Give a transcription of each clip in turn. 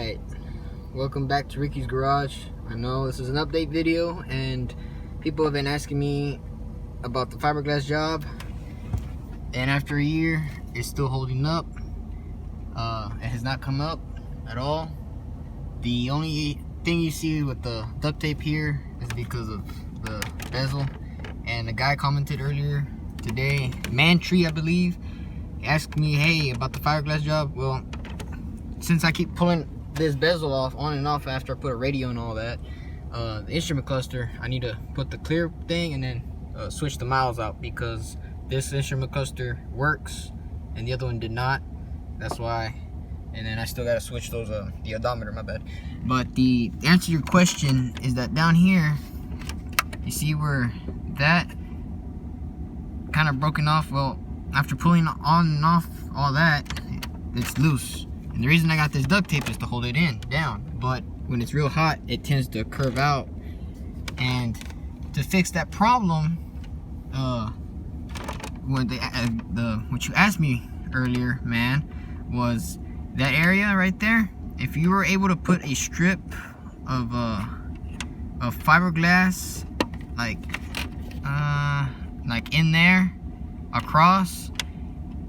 Alright, welcome back to Ricky's Garage. I know this is an update video and people have been asking me about the fiberglass job, and after a year it's still holding up. It has not come up at all. The only thing you see with the duct tape here is because of the bezel, and the guy commented earlier today, Mantree I believe, asked me, hey, about the fiberglass job. Well, since I keep pulling this bezel off on and off after I put a radio and all that, the instrument cluster, I need to put the clear thing and then switch the miles out, because this instrument cluster works and the other one did not. That's why. And then I still gotta switch those the odometer, my bad. But the answer to your question is that down here, you see where that kind of broken off. Well, after pulling on and off all that, it's loose. And the reason I got this duct tape is to hold it down. But when it's real hot, it tends to curve out. And to fix that problem, what you asked me earlier, man, was that area right there. If you were able to put a strip of fiberglass, like in there, across,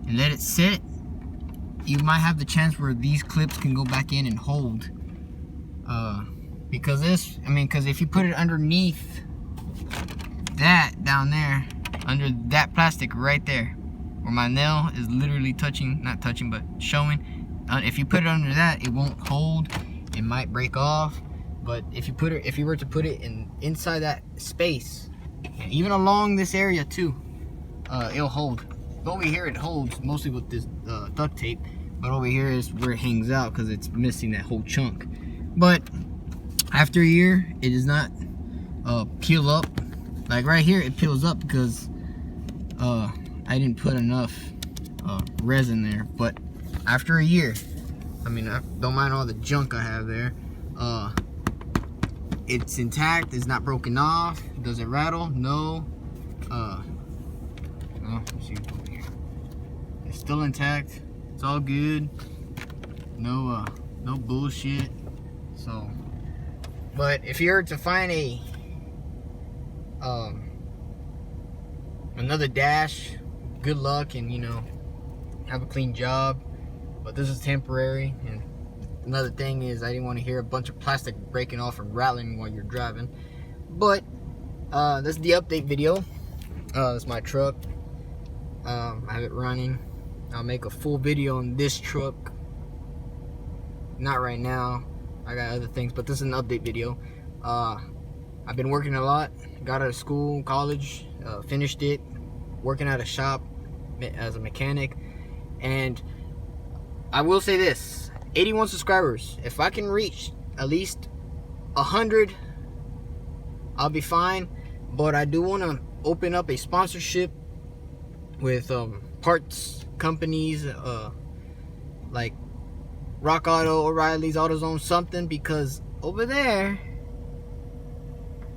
and let it sit, you might have the chance where these clips can go back in and hold. Because if you put it underneath that down there, under that plastic right there, where my nail is literally touching, not touching, but showing, if you put it under that, it won't hold. It might break off. But if you were to put it inside that space, and even along this area too, it'll hold. Over here it holds mostly with this duct tape, but over here is where it hangs out because it's missing that whole chunk. But after a year, it does not peel up. Like right here, it peels up because I didn't put enough resin there. But after a year, I don't mind all the junk I have there. It's intact. It's not broken off. Does it rattle? No. Let's see over here. It's still intact. It's all good. No bullshit. So, but if you were to find another dash, good luck, and have a clean job. But this is temporary. And another thing is, I didn't want to hear a bunch of plastic breaking off and rattling while you're driving. But this is the update video. This is my truck. I have it running. I'll make a full video on this truck. Not right now. I got other things, but this is an update video. I've been working a lot. Got out of school, college, finished it, working at a shop as a mechanic. And I will say this, 81 subscribers. If I can reach at least 100, I'll be fine. But I do want to open up a sponsorship with parts companies, like Rock Auto, O'Reilly's, AutoZone, something, because over there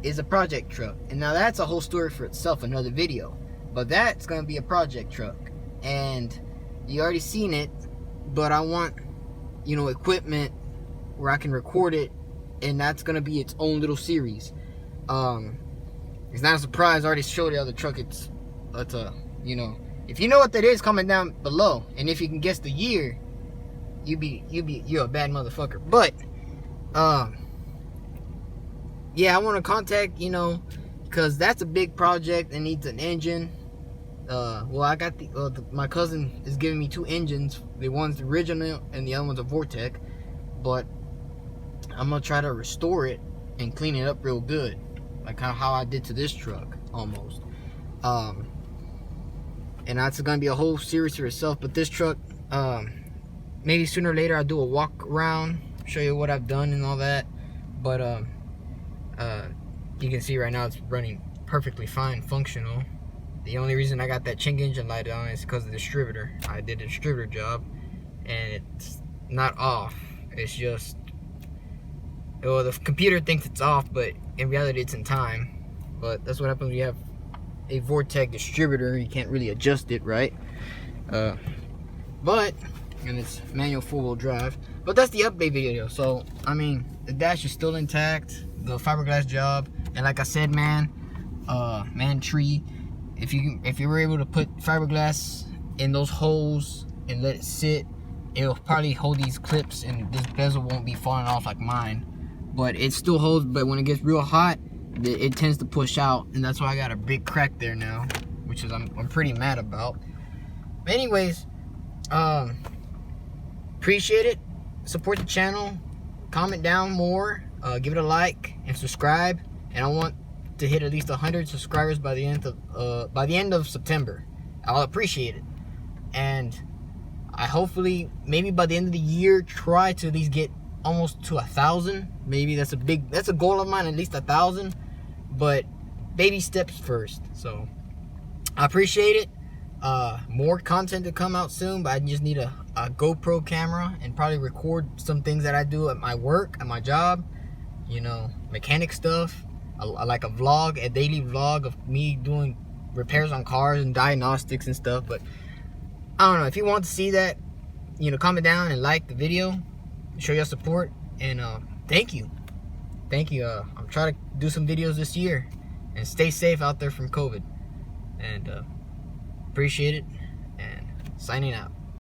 is a project truck. And now that's a whole story for itself, another video. But that's going to be a project truck. And you already seen it, but I want, equipment where I can record it, and that's going to be its own little series. It's not a surprise. I already showed the other truck. It's if you know what that is, comment down below. And if you can guess the year, you're a bad motherfucker. But yeah, I want to contact, because that's a big project and needs an engine. Well, I got my cousin is giving me 2 engines. The one's the original and the other one's a Vortec. But I'm gonna try to restore it and clean it up real good, like how I did to this truck almost. And that's gonna be a whole series to itself. But this truck, maybe sooner or later I'll do a walk around, show you what I've done and all that. But you can see right now it's running perfectly fine, functional. The only reason I got that chink engine light on is because of the distributor. I did a distributor job, and it's not off. It's just, well, the computer thinks it's off, but in reality it's in time. But that's what happens when you have a Vortec distributor. You can't really adjust it, right? And it's manual 4-wheel drive. But that's the update video. So I mean, the dash is still intact, the fiberglass job, and like I said, man, tree, if you were able to put fiberglass in those holes and let it sit, it'll probably hold these clips and this bezel won't be falling off like mine. But it still holds, but when it gets real hot, it tends to push out, and that's why I got a big crack there now, which is I'm pretty mad about. But anyways, appreciate it. Support the channel, comment down more, give it a like and subscribe, and I want to hit at least 100 subscribers by the end of September. I'll appreciate it, and I hopefully maybe by the end of the year try to at least get almost to 1,000. Maybe that's a goal of mine, at least 1,000, but baby steps first. So I appreciate it. More content to come out soon, but I just need a GoPro camera and probably record some things that I do at my work, at my job, you know, mechanic stuff. Like a daily vlog of me doing repairs on cars and diagnostics and stuff. But I don't know, if you want to see that, you know, comment down and like the video, show your support, and thank you. I'm trying to do some videos this year, and stay safe out there from COVID, and appreciate it, and signing out.